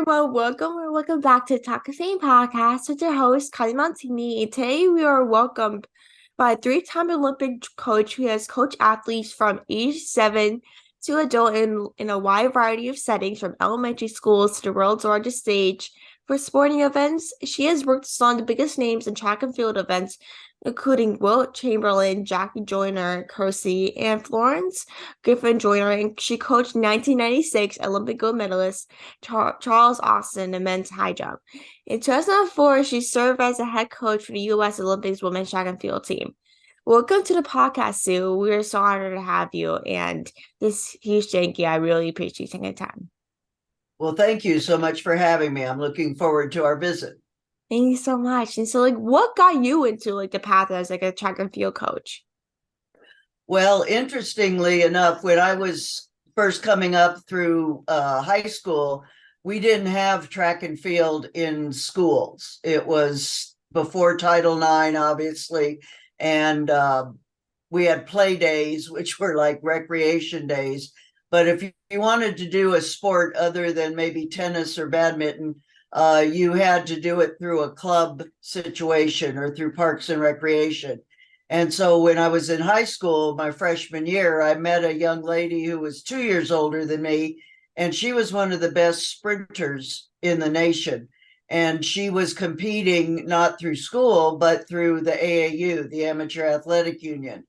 everyone. Welcome back to Talkoffamepod podcast with your host, Kyliemontigney. And today we are welcomed by a three-time Olympic coach who has coached athletes from age 7 to adult in a wide variety of settings, from elementary schools to the world's largest stage. For sporting events, she has worked with some of the biggest names in track and field events, including Wilt Chamberlain, Jackie Joyner-Kersee, and Florence Griffith Joyner. And she coached 1996 Olympic gold medalist Charles Austin in men's high jump. In 2004, she served as a head coach for the U.S. Olympics women's track and field team. Welcome to the podcast, Sue. We are so honored to have you. And this huge thank you. I really appreciate you taking the time. Well, thank you so much for having me. I'm looking forward to our visit. Thank you so much. And so, what got you into the path as a track and field coach? Well, interestingly enough, when I was first coming up through high school, we didn't have track and field in schools. It was before Title IX, obviously, and we had play days, which were like recreation days. But if you wanted to do a sport other than maybe tennis or badminton, you had to do it through a club situation or through Parks and Recreation. And so when I was in high school, my freshman year, I met a young lady who was 2 years older than me, and she was one of the best sprinters in the nation. And she was competing not through school, but through the AAU, the Amateur Athletic Union.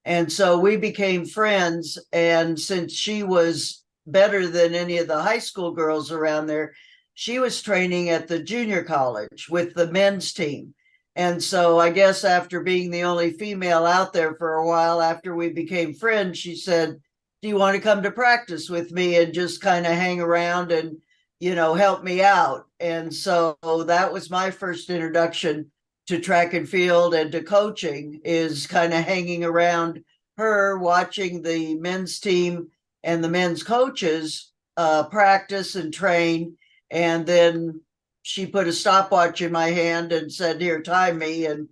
And so we became friends. And since she was better than any of the high school girls around there, she was training at the junior college with the men's team. And so I guess after being the only female out there for a while, after we became friends, she said, "Do you want to come to practice with me and just kind of hang around and, help me out?" And so that was my first introduction to track and field and to coaching, is kind of hanging around her, watching the men's team and the men's coaches practice and train. And then she put a stopwatch in my hand and said, "Here, time me." And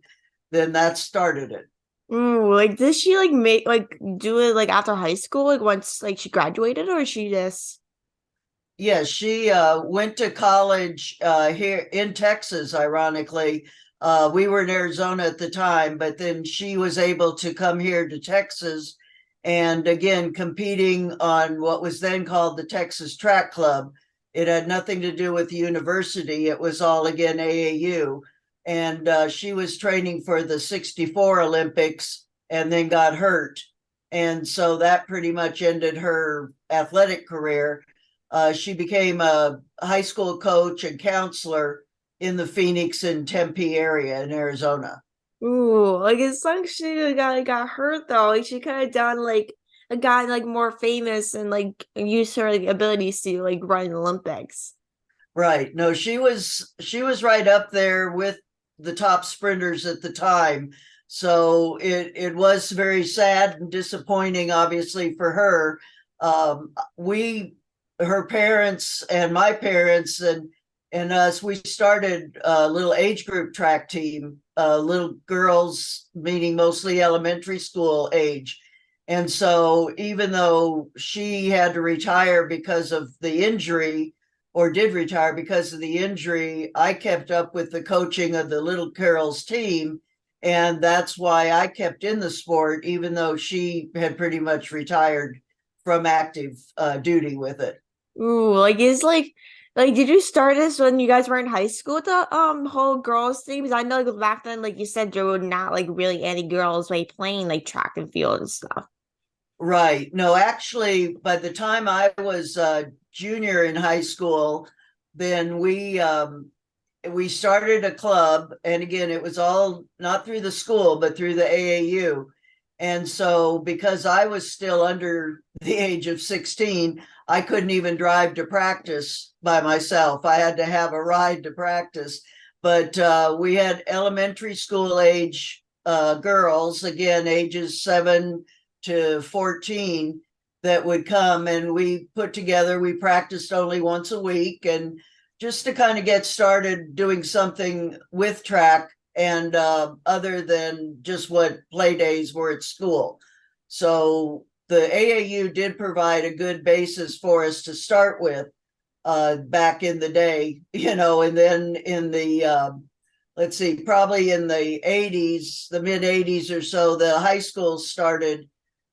then that started it. Did she do it after high school, once she graduated, or she just Yes, she went to college here in Texas, ironically. We were in Arizona at the time, but then she was able to come here to Texas and again competing on what was then called the Texas Track Club. It had nothing to do with the university. It was all, again, AAU. And she was training for the 64 Olympics and then got hurt. And so that pretty much ended her athletic career. She became a high school coach and counselor in the Phoenix and Tempe area in Arizona. it's like she got hurt though. She could have done a guy more famous and use her abilities to run Olympics. Right. No, she was right up there with the top sprinters at the time. So it was very sad and disappointing, obviously, for her. We, her parents and my parents and us, we started a little age group track team, little girls, meaning mostly elementary school age. And so even though she had to retire because of the injury, or did retire because of the injury, I kept up with the coaching of the little girls team. And that's why I kept in the sport, even though she had pretty much retired from active duty with it. Did you start this when you guys were in high school, the whole girls thing? Because I know back then, you said, there were not really any girls playing track and field and stuff. Right. No, actually, by the time I was a junior in high school, then we started a club. And again, it was all not through the school, but through the AAU. And so because I was still under the age of 16, I couldn't even drive to practice by myself. I had to have a ride to practice. But we had elementary school age girls, again, ages 7 to 14, that would come, and we practiced only once a week, and just to kind of get started doing something with track and other than just what play days were at school. So the AAU did provide a good basis for us to start with. back in the day, and then in the let's see, probably in the 80s, the mid 80s or so, the high schools started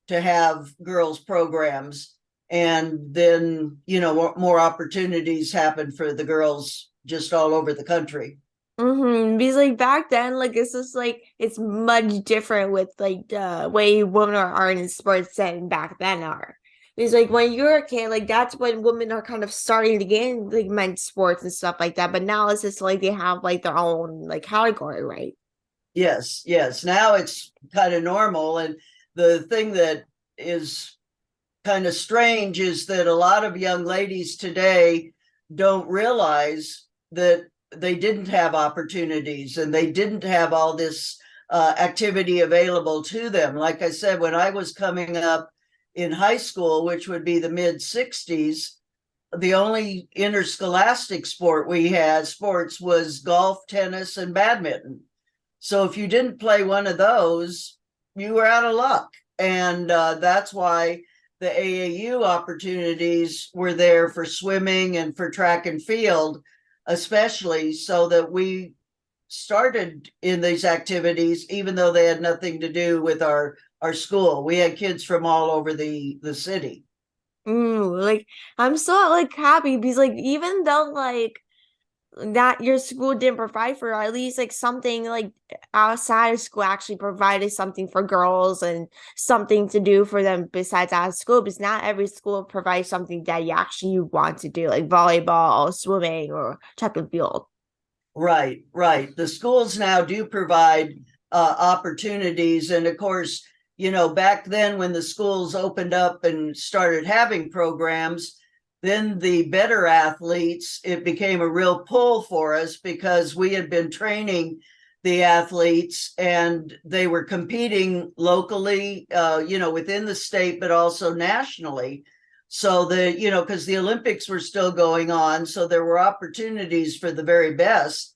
to have girls programs. And then, more opportunities happened for the girls just all over the country. Because like back then, like it's just like it's much different with like the way women are in sports than back then are. Because like when you're a kid, like that's when women are kind of starting to get in like men's sports and stuff like that. But now it's just like they have like their own like category, right? Yes, yes. Now it's kind of normal. And the thing that is kind of strange is that a lot of young ladies today don't realize that they didn't have opportunities and they didn't have all this activity available to them. Like I said, when I was coming up in high school, which would be the mid 60s, the only interscholastic sport we had sports was golf, tennis, and badminton. So if you didn't play one of those, you were out of luck. And that's why the AAU opportunities were there for swimming and for track and field, especially, so that we started in these activities, even though they had nothing to do with our school. We had kids from all over the city. Like I'm so like happy because like even though like that your school didn't provide for at least like something like outside of school actually provided something for girls and something to do for them besides out of school because not every school provides something that you actually want to do like volleyball, swimming, or track and field. Right, right. The schools now do provide opportunities. And of course, back then when the schools opened up and started having programs, then the better athletes, it became a real pull for us because we had been training the athletes and they were competing locally, within the state, but also nationally. So because the Olympics were still going on, so there were opportunities for the very best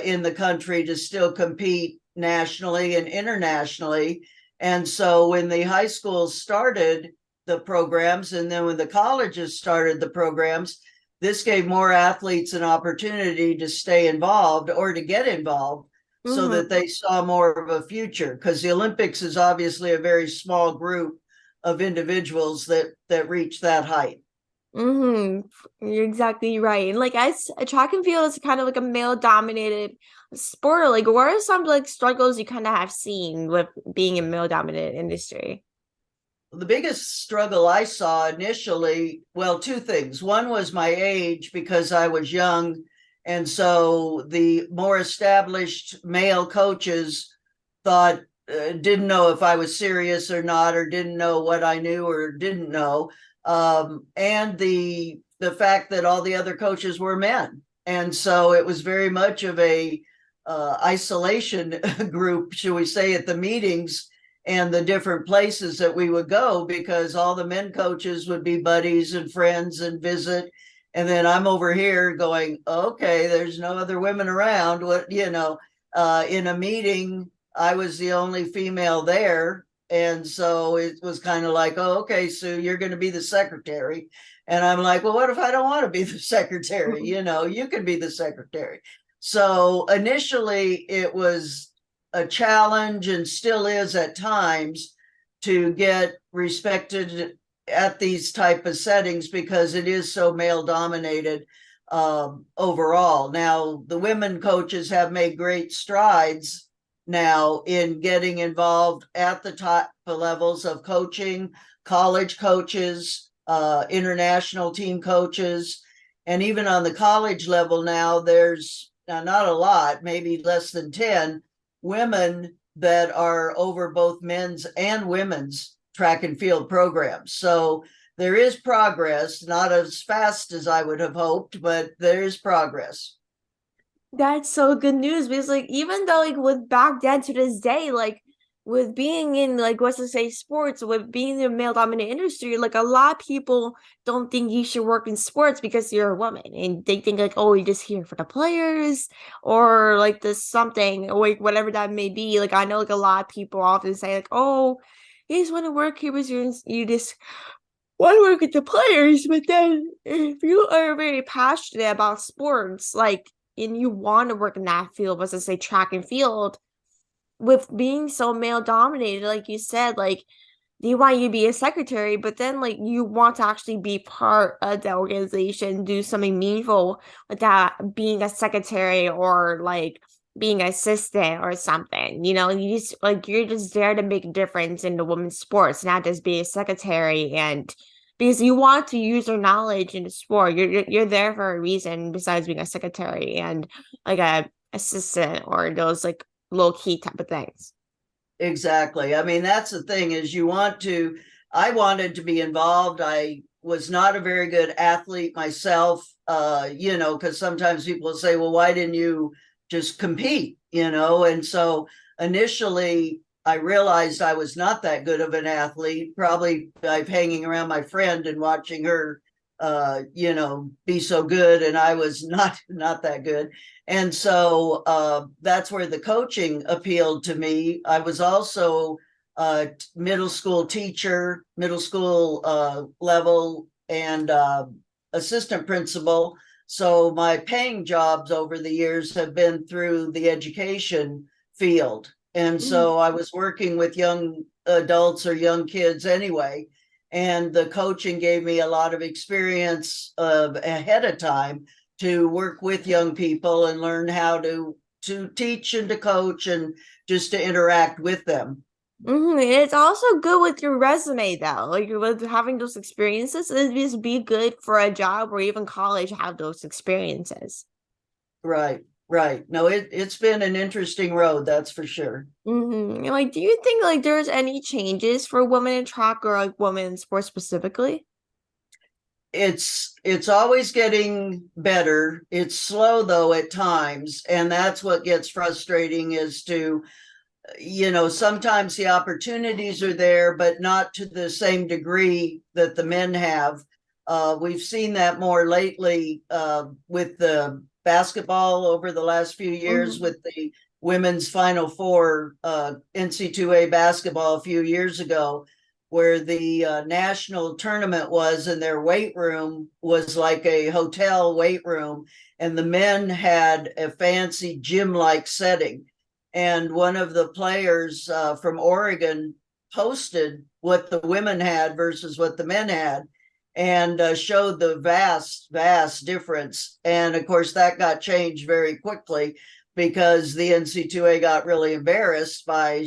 in the country to still compete nationally and internationally. And so when the high schools started the programs, and then when the colleges started the programs, this gave more athletes an opportunity to stay involved or to get involved so that they saw more of a future. Because the Olympics is obviously a very small group of individuals that reach that height. You're exactly right. And like as track and field is kind of like a male dominated sport. Like what are some like struggles you kind of have seen with being a male dominated industry? The biggest struggle I saw initially, well, two things. One was my age because I was young. And so the more established male coaches thought, didn't know if I was serious or not, or didn't know what I knew or didn't know. And the fact that all the other coaches were men. And so it was very much of a isolation group, should we say, at the meetings and the different places that we would go, because all the men coaches would be buddies and friends and visit. And then I'm over here going, okay, there's no other women around. In a meeting, I was the only female there. And so it was kind of like, oh, okay, Sue, you're going to be the secretary. And I'm like, well, what if I don't want to be the secretary? You can be the secretary. So initially it was a challenge and still is at times to get respected at these type of settings because it is so male dominated overall. Now, the women coaches have made great strides now in getting involved at the top levels of coaching, college coaches, international team coaches, and even on the college level now, there's not a lot, maybe less than 10 women that are over both men's and women's track and field programs. So there is progress, not as fast as I would have hoped, but there is progress. That's so good news because like even though like with back then to this day, like with being in like what's to say sports, with being in a male dominated industry, like a lot of people don't think you should work in sports because you're a woman and they think like, oh, you're just here for the players or like this something or like whatever that may be. Like I know like a lot of people often say like, oh, you just want to work here because you just want to work with the players, but then if you are very passionate about sports, like, and you want to work in that field, let's just say track and field, with being so male dominated, like you said, like you want you to be a secretary, but then like you want to actually be part of the organization, do something meaningful with that, being a secretary or like being an assistant or something. You just like you're just there to make a difference in the women's sports, not just be a secretary and because you want to use your knowledge in the sport. You're there for a reason besides being a secretary and like a assistant or those like low key type of things. Exactly. I mean, that's the thing is I wanted to be involved. I was not a very good athlete myself, because sometimes people say, well, why didn't you just compete, And so initially I realized I was not that good of an athlete, probably by hanging around my friend and watching her, be so good. And I was not that good. And so that's where the coaching appealed to me. I was also a middle school teacher, middle school level, and assistant principal. So my paying jobs over the years have been through the education field. And Mhm. so I was working with young adults or young kids anyway. And the coaching gave me a lot of experience ahead of time to work with young people and learn how to teach and to coach and just to interact with them. It's also good with your resume though. Like with having those experiences, it'd just be good for a job or even college have those experiences. Right, right. No, it's been an interesting road, that's for sure. Like, do you think like there's any changes for women in track or like women in sports specifically? It's always getting better. It's slow though at times, and that's what gets frustrating is to sometimes the opportunities are there, but not to the same degree that the men have. We've seen that more lately with the basketball over the last few years Mm-hmm. with the women's Final Four NC2A basketball a few years ago, where the national tournament was, and their weight room was like a hotel weight room, and the men had a fancy gym like setting. And one of the players from Oregon posted what the women had versus what the men had and showed the vast difference. And of course, that got changed very quickly because the NC2A got really embarrassed by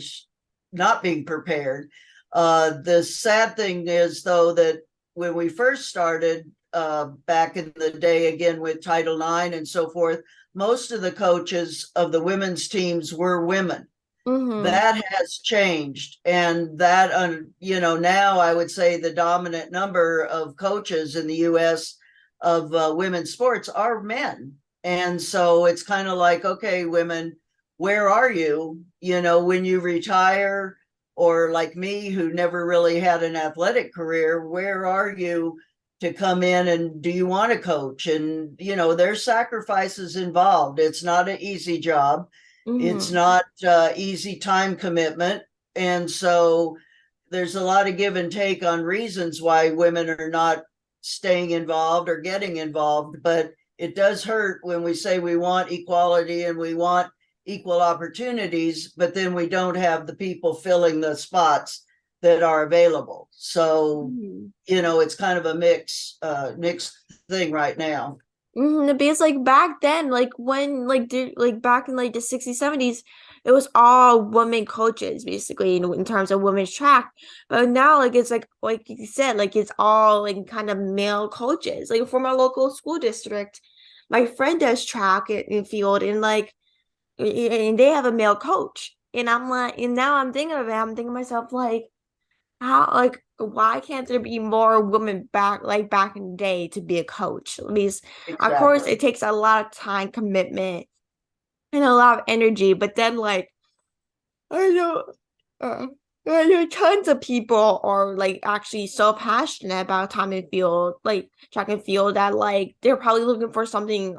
not being prepared. The sad thing is, though, that when we first started back in the day, again with Title IX and so forth, most of the coaches of the women's teams were women. Mm-hmm. That has changed, and that now I would say the dominant number of coaches in the U.S. of women's sports are men, and so it's kind of like, okay, women, where are you? When you retire, or like me, who never really had an athletic career, where are you to come in and do you want to coach? And there's sacrifices involved. It's not an easy job. It's Mm-hmm. not easy time commitment. And so there's a lot of give and take on reasons why women are not staying involved or getting involved. But it does hurt when we say we want equality and we want equal opportunities, but then we don't have the people filling the spots that are available. So, Mm-hmm. it's kind of a mixed thing right now. Because like back then, like when like back in like the 60s, 70s, it was all women coaches basically in terms of women's track. But now like it's like you said, like it's all like kind of male coaches. Like from our local school district, my friend does track in field and like and they have a male coach. And I'm like, and now I'm thinking of it, I'm thinking to myself like how like why can't there be more women back like back in the day to be a coach? Because of course Exactly. it takes a lot of time commitment and a lot of energy, but then like I know uh, I know tons of people are like actually so passionate about track and field that like they're probably looking for something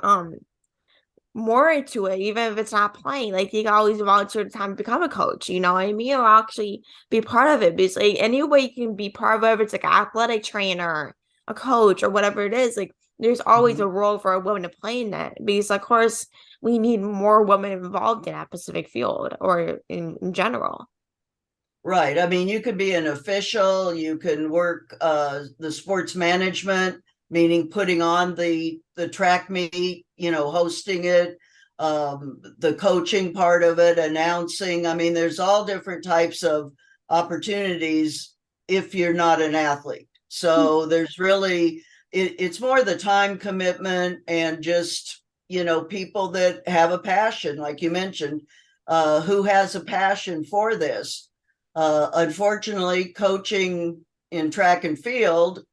more into it, even if it's not playing. Like you can always volunteer time to become a coach, you know what I mean? Or actually be part of it. Because like any way you can be part of it, if it's like an athletic trainer, a coach, or whatever it is, like there's always Mhm. a role for a woman to play in that. Because of course we need more women involved in that specific field or in general. Right. I mean, you could be an official, you can work the sports management, meaning putting on the track meet, hosting it, the coaching part of it, announcing. I mean, there's all different types of opportunities if you're not an athlete. So there's really it's more the time commitment and just, people that have a passion, like you mentioned, who has a passion for this. Unfortunately, coaching in track and field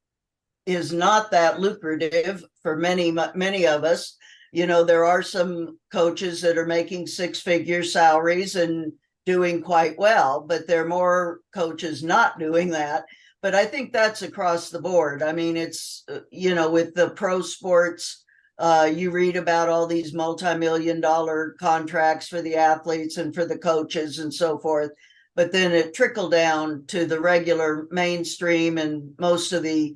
is not that lucrative for many of us. There are some coaches that are making six-figure salaries and doing quite well, but there are more coaches not doing that. But I think that's across the board. I mean, it's, with the pro sports, you read about all these multi-million-dollar contracts for the athletes and for the coaches and so forth. But then it trickled down to the regular mainstream, and most of the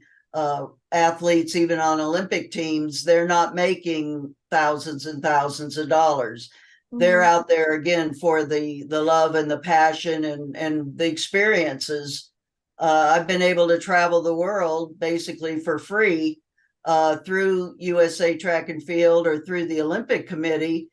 athletes, even on Olympic teams, they're not making thousands and thousands of dollars. They're Mhm. out there again for the love and the passion and the experiences. I've been able to travel the world basically for free through USA Track and Field or through the Olympic Committee,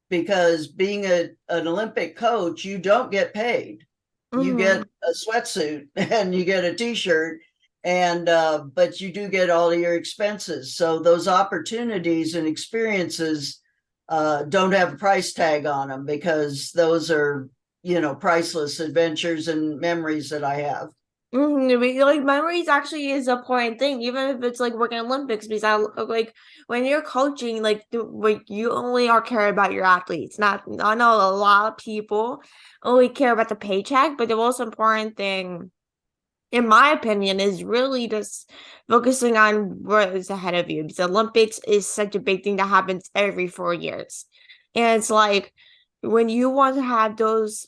because being an Olympic coach, you don't get paid. You get Mhm. a sweatsuit and you get a t-shirt, and but you do get all of your expenses. So those opportunities and experiences don't have a price tag on them, because those are, priceless adventures and memories that I have. Like memories actually is a important thing, even if it's like working Olympics, because like when you're coaching, like you only are care about your athletes. Not I know a lot of people only care about the paycheck, but the most important thing, in my opinion, is really just focusing on what is ahead of you. Because Olympics is such a big thing that happens every 4 years. And it's like when you want to have those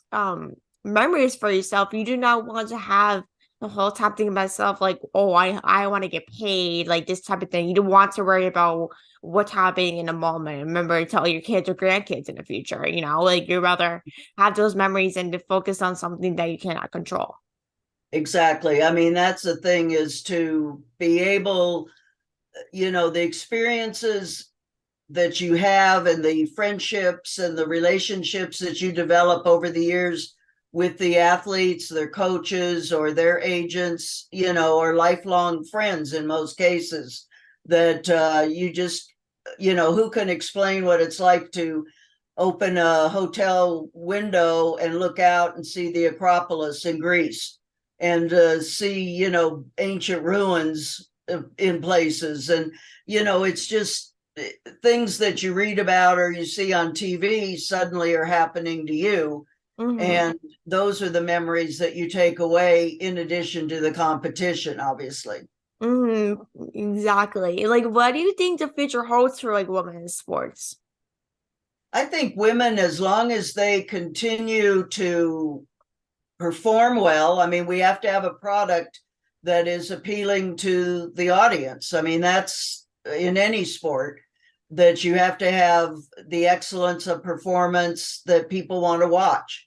memories for yourself, you do not want to have the whole time thinking about myself like, oh, I want to get paid, like this type of thing. You don't want to worry about what's happening in the moment. Remember, tell your kids or grandkids in the future, like you'd rather have those memories and to focus on something that you cannot control. Exactly. I mean, that's the thing, is to be able, the experiences that you have and the friendships and the relationships that you develop over the years with the athletes, their coaches, or their agents, or lifelong friends in most cases, that you just, who can explain what it's like to open a hotel window and look out and see the Acropolis in Greece, and see, ancient ruins in places. And, it's just things that you read about or you see on TV suddenly are happening to you. Mm-hmm. And those are the memories that you take away, in addition to the competition, obviously. Exactly. Like, what do you think the future holds for like women in sports? I think women, as long as they continue to perform well, I mean, we have to have a product that is appealing to the audience. I mean, that's in any sport, that you have to have the excellence of performance that people want to watch.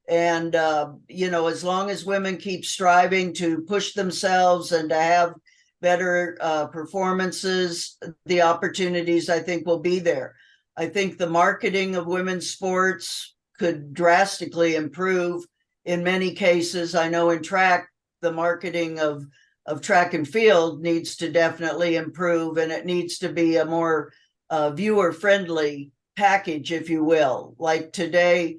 And, as long as women keep striving to push themselves and to have better performances, the opportunities, I think, will be there. I think the marketing of women's sports could drastically improve in many cases. I know in track, the marketing of track and field needs to definitely improve, and it needs to be a more viewer friendly package, if you will. Like today,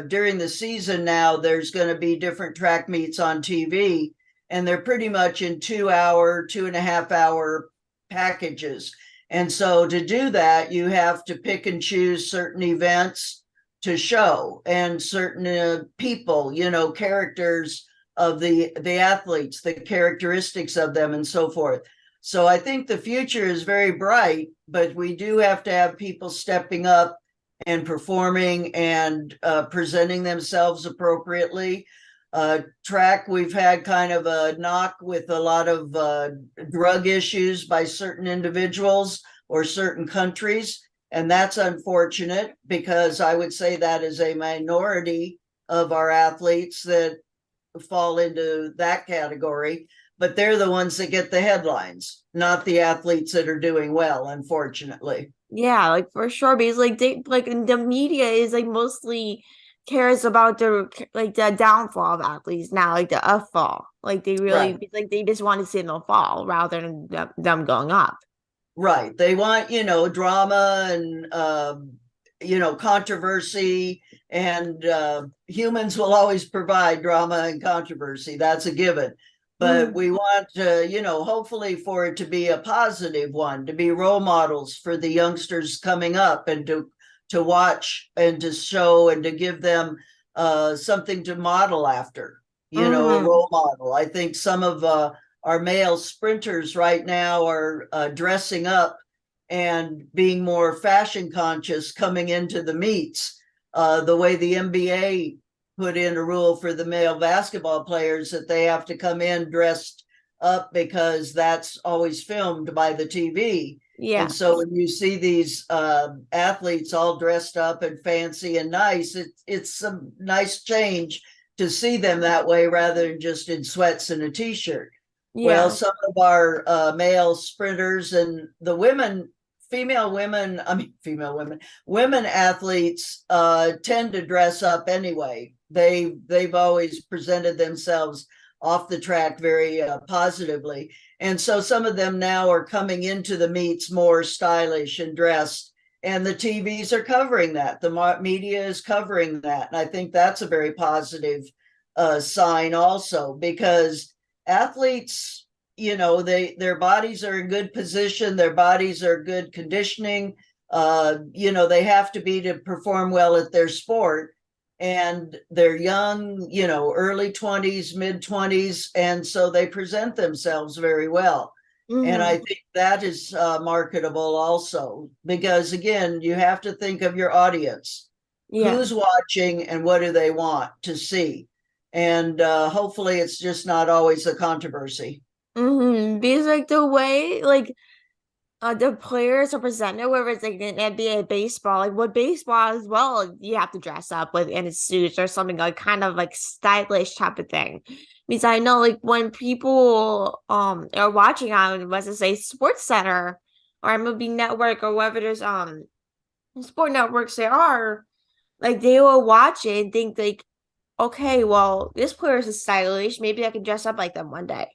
during the season now, there's going to be different track meets on TV, and they're pretty much in 2 hour, 2.5 hour packages. And so to do that, you have to pick and choose certain events to show, and certain people, characters of the athletes, the characteristics of them, and so forth. So I think the future is very bright, but we do have to have people stepping up and performing and presenting themselves appropriately. Track, we've had kind of a knock with a lot of drug issues by certain individuals or certain countries. And that's unfortunate, because I would say that is a minority of our athletes that fall into that category, but they're the ones that get the headlines, not the athletes that are doing well, unfortunately. Yeah, like for sure, because like they like the media is like mostly cares about the downfall of athletes now, like the fall. Like they Right. really like they just want to see them fall rather than them going up. Right. They want, drama and, controversy, and humans will always provide drama and controversy. That's a given. But Mhm. we want to, hopefully for it to be a positive one, to be role models for the youngsters coming up, and to watch and to show and to give them something to model after, a Mhm. role model. I think some of our male sprinters right now are dressing up and being more fashion conscious coming into the meets. The way the NBA put in a rule for the male basketball players that they have to come in dressed up, because that's always filmed by the TV. Yeah. And so when you see these athletes all dressed up and fancy and nice, it's a nice change to see them that way rather than just in sweats and a t-shirt. Well, Yeah. some of our male sprinters and the women athletes tend to dress up anyway. They've always presented themselves off the track very positively, and so some of them now are coming into the meets more stylish and dressed, and the TVs are covering that. The media is covering that, and I think that's a very positive sign also, because athletes, their bodies are in good position, their bodies are good conditioning. They have to be to perform well at their sport, and they're young, early 20s, mid 20s, and so they present themselves very well. And I Mhm. think that is marketable also, because again, you have to think of your audience. Yeah. Who's watching and what do they want to see? And hopefully it's just not always a controversy. Because like the way like the players are presented, whether it's like in NBA baseball, like with baseball as well, you have to dress up with in a suit or something like kind of like stylish type of thing. Because I know like when people are watching on, let's just say Sports Center or MLB Network or whatever there's sport networks there are, like they will watch it and think like, okay, well, this player is stylish. Maybe I can dress up like them one day.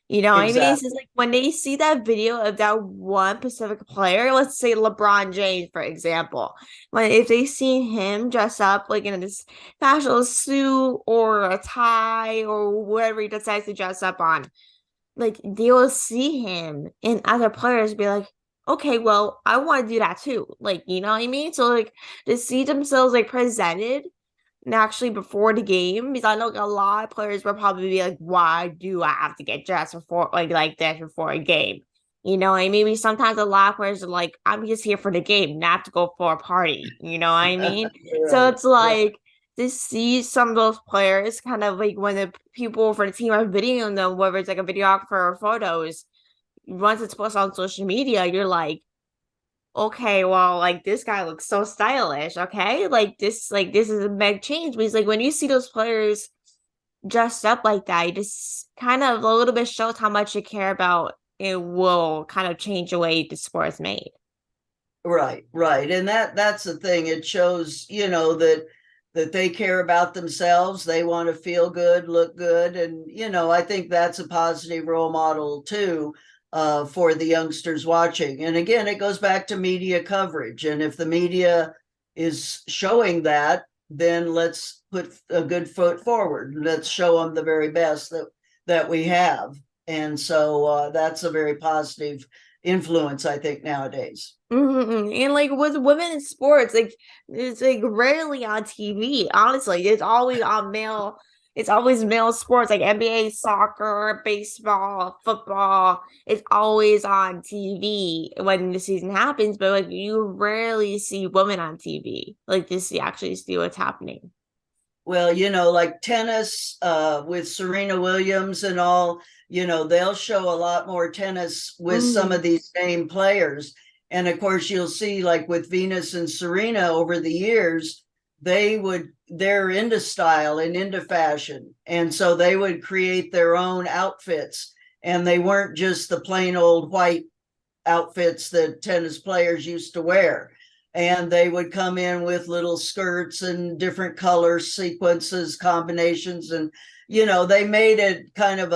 You know what I mean? It's just Exactly. like when they see that video of that one Pacific player, let's say LeBron James, for example, when if they see him dress up like in this fashionable suit or a tie or whatever he decides to dress up on, like they will see him and other players be like, okay, well, I want to do that too. Like, you know what I mean? So like to see themselves like presented and actually before the game, because I know a lot of players will probably be like, why do I have to get dressed before like that before a game? You know, and maybe sometimes a lot of players are like, I'm just here for the game, not to go for a party. You know what I mean? So Right. it's Right. like to see some of those players kind of like when the people for the team are videoing them, whether it's like a videographer or photos, once it's posted on social media, you're like, okay, well, like this guy looks so stylish. Okay, like this is a big change because like when you see those players dressed up like that, you just kind of a little bit shows how much you care about it will kind of change the way the sport is made. Right, right. And that's the thing. It shows, that they care about themselves. They want to feel good, look good. And, I think that's a positive role model too, for the youngsters watching. And again, it goes back to media coverage. And if the media is showing that, then let's put a good foot forward. Let's show them the very best that we have. And so that's a very positive influence, I think, nowadays. And like with women in sports, like it's like rarely on TV. Honestly, it's always on male it's always male sports like NBA, soccer, baseball, football. It's always on TV when the season happens, but like you rarely see women on TV, like to see actually see what's happening. Well, like tennis with Serena Williams and all, they'll show a lot more tennis with some Mm, of these name players. And of course, you'll see like with Venus and Serena over the years, they're into style and into fashion. And so they would create their own outfits. And they weren't just the plain old white outfits that tennis players used to wear. And they would come in with little skirts and different color sequences, combinations. And, they made it kind of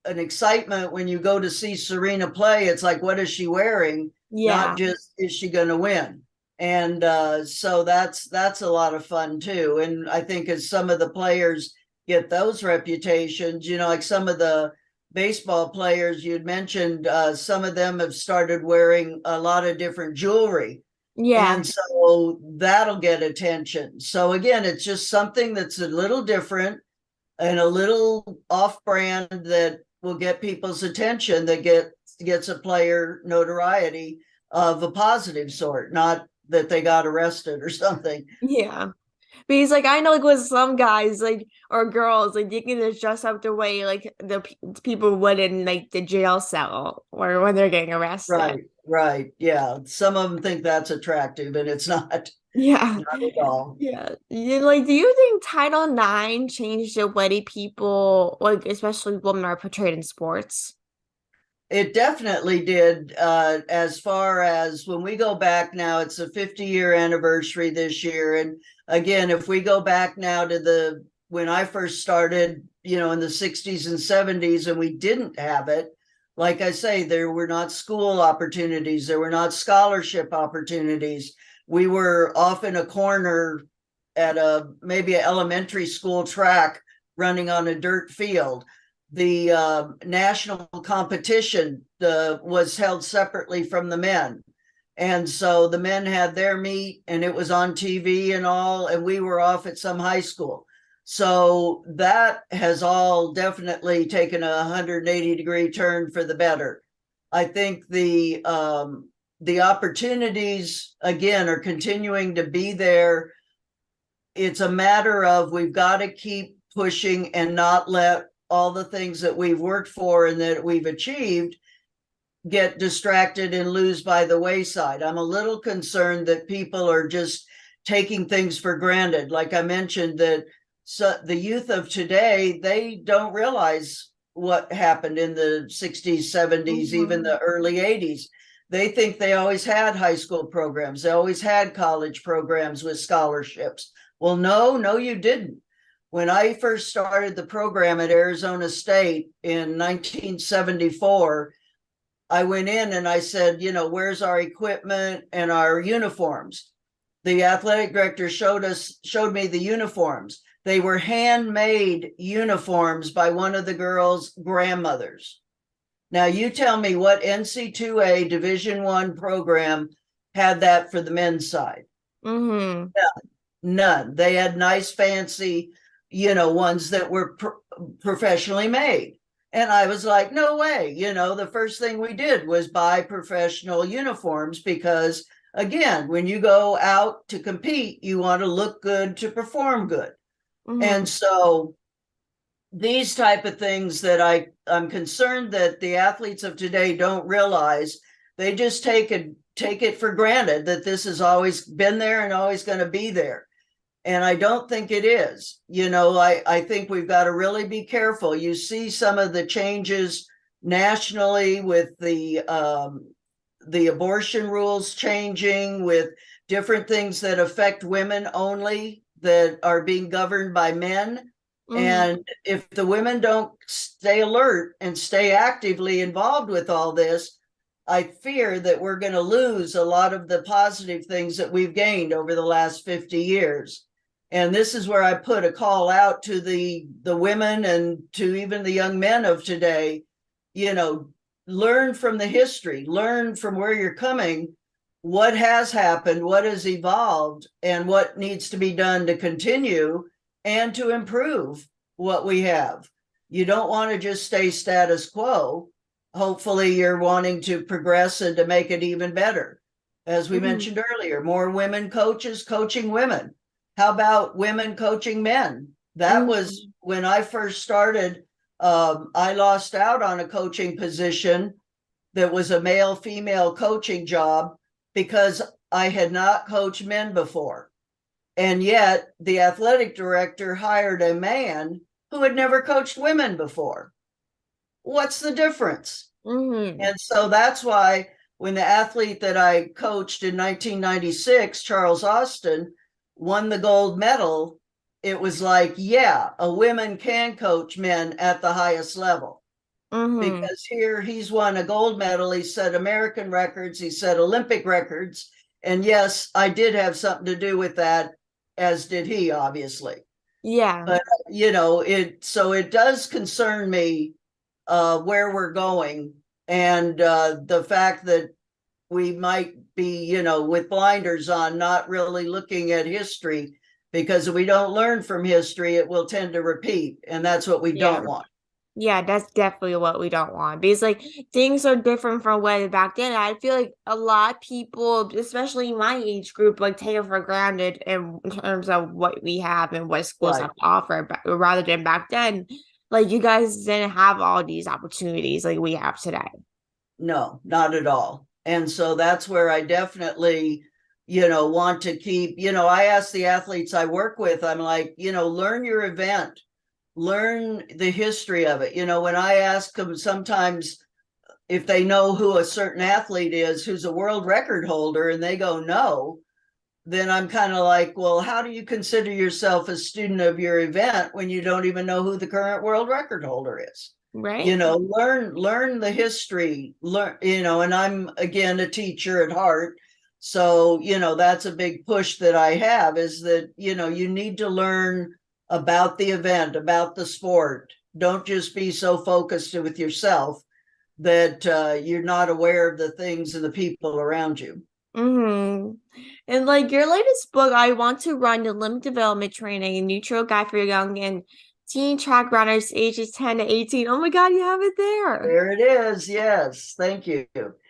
an excitement when you go to see Serena play. It's like, what is she wearing? Not yeah. just, is she going to win? And so that's a lot of fun too. And I think as some of the players get those reputations, like some of the baseball players you'd mentioned, some of them have started wearing a lot of different jewelry. Yeah. And so that'll get attention. So again, it's just something that's a little different and a little off brand that will get people's attention, that gets a player notoriety of a positive sort, not that they got arrested or something. Yeah. Because like I know like with some guys like or girls like you can just dress up the way like the people would in like the jail cell or when they're getting arrested. Right. Yeah. Some of them think that's attractive, and it's not, Yeah. not at all. Yeah. Like do you think Title IX changed the way people like especially women are portrayed in sports? It definitely did. As far as when we go back now, it's a 50-year anniversary this year. And again, if we go back now to when I first started, in the 60s and 70s, and we didn't have it, like I say, there were not school opportunities, there were not scholarship opportunities. We were off in a corner at maybe an elementary school track running on a dirt field. The national competition was held separately from the men. And so the men had their meet and it was on TV and all, and we were off at some high school. So that has all definitely taken a 180-degree turn for the better. I think the opportunities again are continuing to be there. It's a matter of we've got to keep pushing and not let all the things that we've worked for and that we've achieved get distracted and lose by the wayside. I'm a little concerned that people are just taking things for granted. Like I mentioned, that the youth of today, they don't realize what happened in the 60s, 70s, even Mhm. the early 80s. They think they always had high school programs. They always had college programs with scholarships. Well, no, you didn't. When I first started the program at Arizona State in 1974, I went in and I said, where's our equipment and our uniforms? The athletic director showed me the uniforms. They were handmade uniforms by one of the girls' grandmothers. Now you tell me what NC2A Division I program had that for the men's side. Mm-hmm. None. They had nice, fancy, ones that were professionally made. And I was like, no way. The first thing we did was buy professional uniforms because, again, when you go out to compete, you want to look good to perform good. Mm-hmm. And so these type of things that I'm concerned that the athletes of today don't realize, they just take it for granted that this has always been there and always going to be there. And I don't think it is. I think we've got to really be careful. You see some of the changes nationally with the abortion rules changing, with different things that affect women only that are being governed by men. Mm-hmm. And if the women don't stay alert and stay actively involved with all this, I fear that we're going to lose a lot of the positive things that we've gained over the last 50 years. And this is where I put a call out to the women and to even the young men of today, learn from the history, learn from where you're coming, what has happened, what has evolved, and what needs to be done to continue and to improve. what we have. You don't want to just stay status quo. Hopefully you're wanting to progress and to make it even better. As we mentioned earlier, more women coaches coaching women. How about women coaching men? That was when I first started. I lost out on a coaching position that was a male female coaching job because I had not coached men before. And yet the athletic director hired a man who had never coached women before. What's the difference? And so that's why when the athlete that I coached in 1996, Charles Austin, won the gold medal, it was like, yeah, a woman can coach men at the highest level. Because here he's won a gold medal, he set American records, he set Olympic records. And yes, I did have something to do with that, as did he, obviously. Yeah. But, so it does concern me where we're going, and the fact that we might be, with blinders on, not really looking at history, because if we don't learn from history, it will tend to repeat. And that's what we don't want. Yeah, that's definitely what we don't want, because like things are different from way back then. I feel like a lot of people, especially my age group, like take it for granted in terms of what we have and what schools have to offer. But rather than back then, like you guys didn't have all these opportunities like we have today. No, not at all. And so that's where I definitely, want to keep, I ask the athletes I work with, I'm like, learn your event. Learn the history of it. When I ask them sometimes if they know who a certain athlete is who's a world record holder, and they go, no, then I'm kind of like, well, how do you consider yourself a student of your event when you don't even know who the current world record holder is? Right. Learn the history, and I'm, again, a teacher at heart. So, that's a big push that I have, is that, you need to learn about the event, about the sport. Don't just be so focused with yourself that you're not aware of the things and the people around you. And like your latest book, I Want to Run, the Limb Development Training and Neutral Guide for Young and Teen Track Runners ages 10 to 18. Oh my God, you have it there. There it is. Yes. Thank you.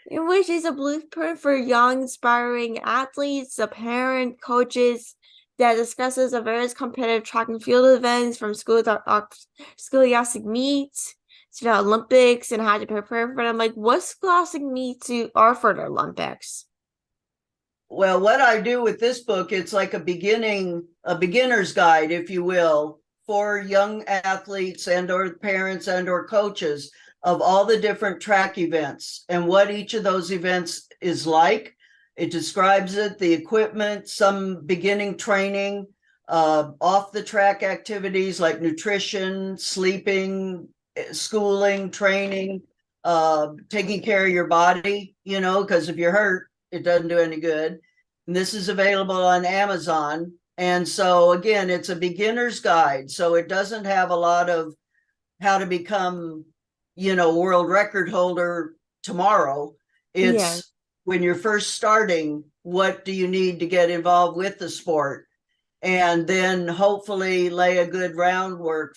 In which is a blueprint for young, inspiring athletes, the parent, coaches, that discusses the various competitive track and field events from scholastic meets to the Olympics and how to prepare for them. Like, what scholastic meets are for the Olympics? Well, what I do with this book, it's like a beginner's guide, if you will, for young athletes and or parents and or coaches of all the different track events and what each of those events is like. It describes it, the equipment, some beginning training, off the track activities like nutrition, sleeping, schooling, training, taking care of your body, because if you're hurt, it doesn't do any good. And this is available on Amazon. And so again, it's a beginner's guide. So it doesn't have a lot of how to become, world record holder tomorrow. It's when you're first starting, what do you need to get involved with the sport? And then hopefully lay a good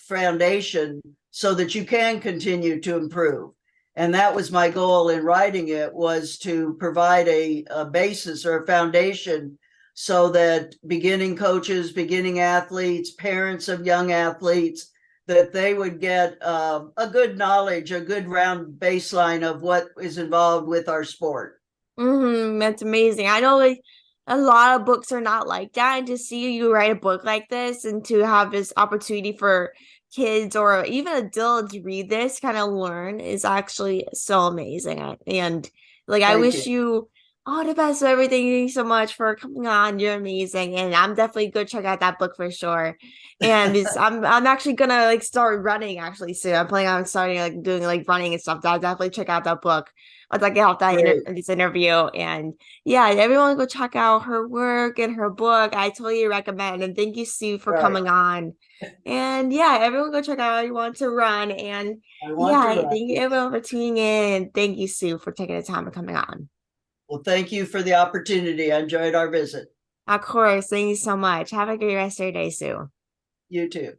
foundation so that you can continue to improve. And that was my goal in writing it, was to provide a basis or a foundation so that beginning coaches, beginning athletes, parents of young athletes, that they would get a good knowledge, a good round baseline of what is involved with our sport. That's amazing. I know like a lot of books are not like that, and to see you write a book like this and to have this opportunity for kids or even adults read this, kind of learn, is actually so amazing. And like I wish you all the best with everything. Thank you so much for coming on. You're amazing, and I'm definitely gonna check out that book for sure. And I'm actually gonna like start running actually soon. I'm planning on starting like doing like running and stuff. So I'll definitely check out that book once I get off this interview. And yeah, everyone go check out her work and her book. I totally recommend. And thank you, Sue, for coming on. And yeah, everyone go check out I Want to Run. And thank you everyone for tuning in. Thank you, Sue, for taking the time and coming on. Well, thank you for the opportunity. I enjoyed our visit. Of course. Thank you so much. Have a great rest of your day, Sue. You too.